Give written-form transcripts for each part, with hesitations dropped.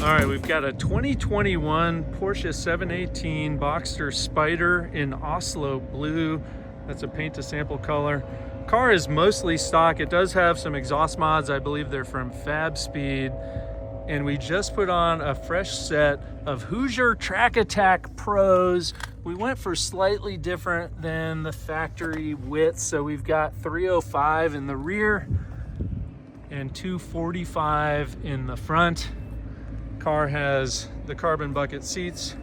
All right, we've got a 2021 Porsche 718 Boxster Spyder in Oslo blue. That's a paint to sample color. Car is mostly stock. It does have some exhaust mods. I believe they're from Fab Speed. And we just put on a fresh set of Hoosier Track Attack Pros. We went for slightly different than the factory width. So we've got 305 in the rear and 245 in the front. Car has the carbon bucket seats,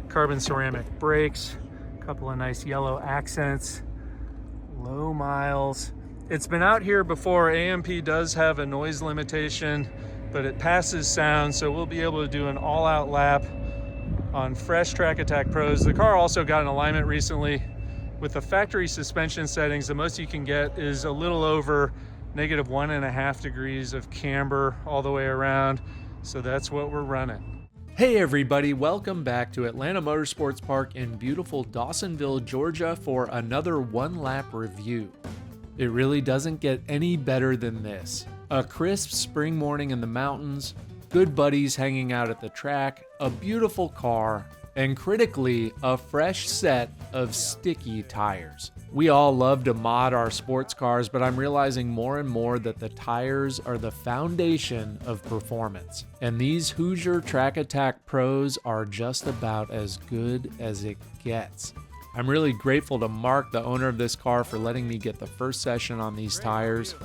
carbon ceramic brakes, a couple of nice yellow accents, low miles. It's been out here before. AMP does have a noise limitation, but it passes sound, so we'll be able to do an all-out lap on fresh Track Attack Pros. The car also got an alignment recently. With the factory suspension settings, the most you can get is a little over -1.5 degrees of camber all the way around. So that's what we're running. Hey everybody, welcome back to Atlanta Motorsports Park in beautiful Dawsonville, Georgia for another one-lap review. It really doesn't get any better than this. A crisp spring morning in the mountains, good buddies hanging out at the track, a beautiful car, and critically, a fresh set of sticky tires. We all love to mod our sports cars, but I'm realizing more and more that the tires are the foundation of performance. And these Hoosier Track Attack Pros are just about as good as it gets. I'm really grateful to Mark, the owner of this car, for letting me get the first session on these tires.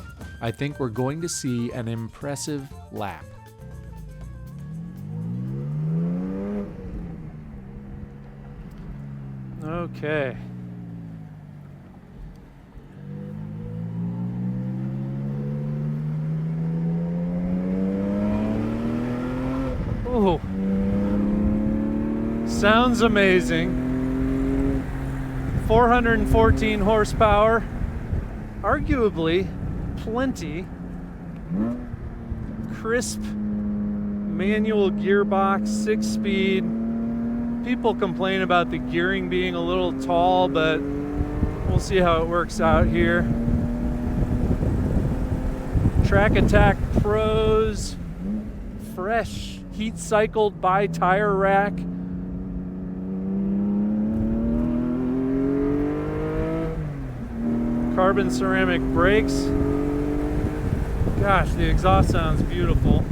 I think we're going to see an impressive lap. Okay. Oh, sounds amazing. 414 horsepower, arguably plenty. Crisp manual gearbox, 6-speed. People complain about the gearing being a little tall, but we'll see how it works out here. Track Attack Pros, fresh heat cycled by tire rack. Carbon ceramic brakes. Gosh, the exhaust sounds beautiful.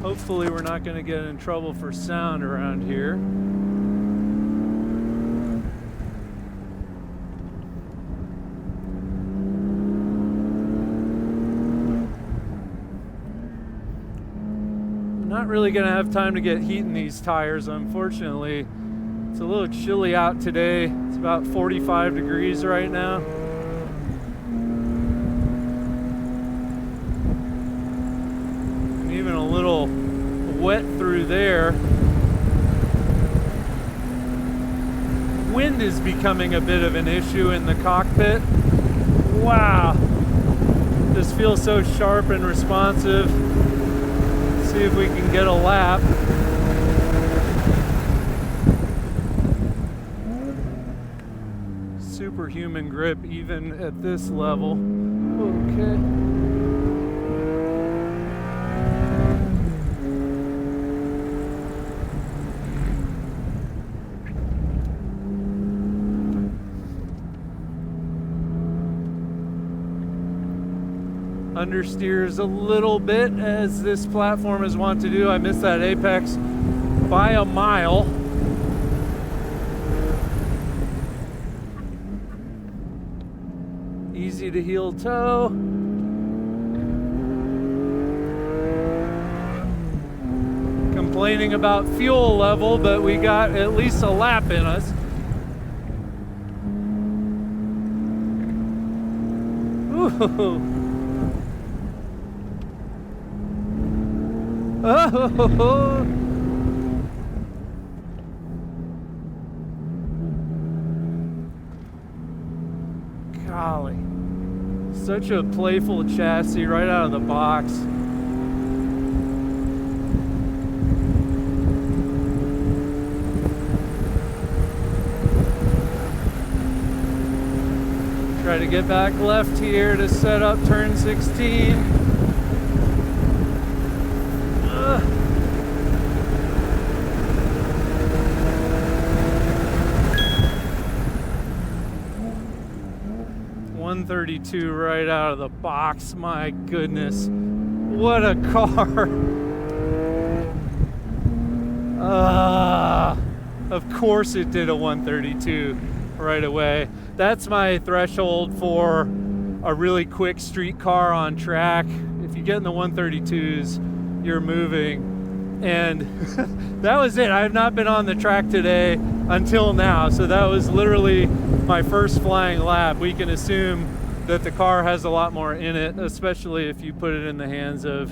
Hopefully we're not going to get in trouble for sound around here. Not really going to have time to get heat in these tires, unfortunately. It's a little chilly out today. It's about 45 degrees right now. And even a little wet through there. Wind is becoming a bit of an issue in the cockpit. Wow. This feels so sharp and responsive. See if we can get a lap. Superhuman grip even at this level. Okay. Understeers a little bit, as this platform is wont to do. I missed that apex by a mile. Easy to heel toe. Complaining about fuel level, but we got at least a lap in us. Ooh. Oh, golly. Such a playful chassis right out of the box. Try to get back left here to set up turn 16. 132 right out of the box. My goodness, what a car. Of course it did a 132 right away. That's my threshold for a really quick street car on track. If you get in the 132s, you're moving. And that was it. I have not been on the track today until now. So that was literally my first flying lap. We can assume that the car has a lot more in it, especially if you put it in the hands of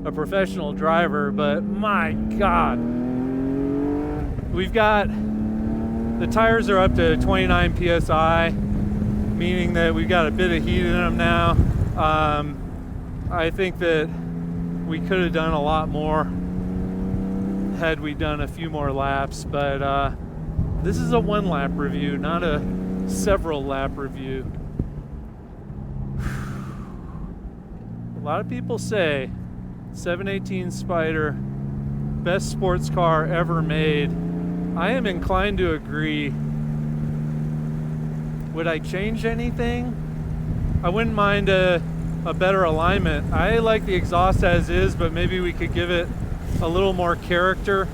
a professional driver. But my God, we've got, the tires are up to 29 PSI, meaning that we've got a bit of heat in them now. I think that we could have done a lot more had we done a few more laps, but this is a 1 lap review, not a several lap review. A lot of people say 718 Spyder, best sports car ever made. I am inclined to agree. Would I change anything? I wouldn't mind a better alignment. I like the exhaust as is, but maybe we could give it a little more character.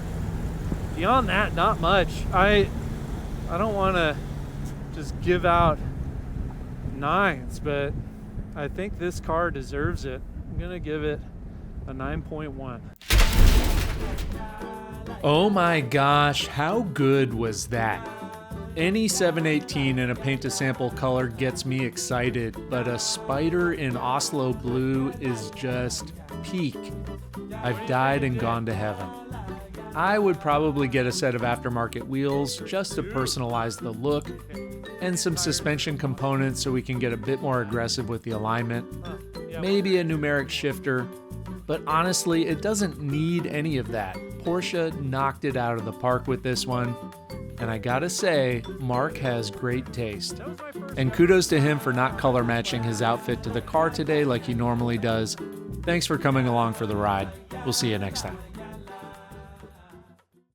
Beyond that, not much. I don't want to just give out 9s, but I think this car deserves it. I'm gonna give it a 9.1. Oh my gosh, how good was that? Any 718 in a paint to sample color gets me excited, but a Spyder in Oslo blue is just peak. I've died and gone to heaven. I would probably get a set of aftermarket wheels just to personalize the look, and some suspension components so we can get a bit more aggressive with the alignment. Maybe a numeric shifter, but honestly, it doesn't need any of that. Porsche knocked it out of the park with this one, and I gotta say, Mark has great taste. And kudos to him for not color matching his outfit to the car today like he normally does. Thanks for coming along for the ride. We'll see you next time.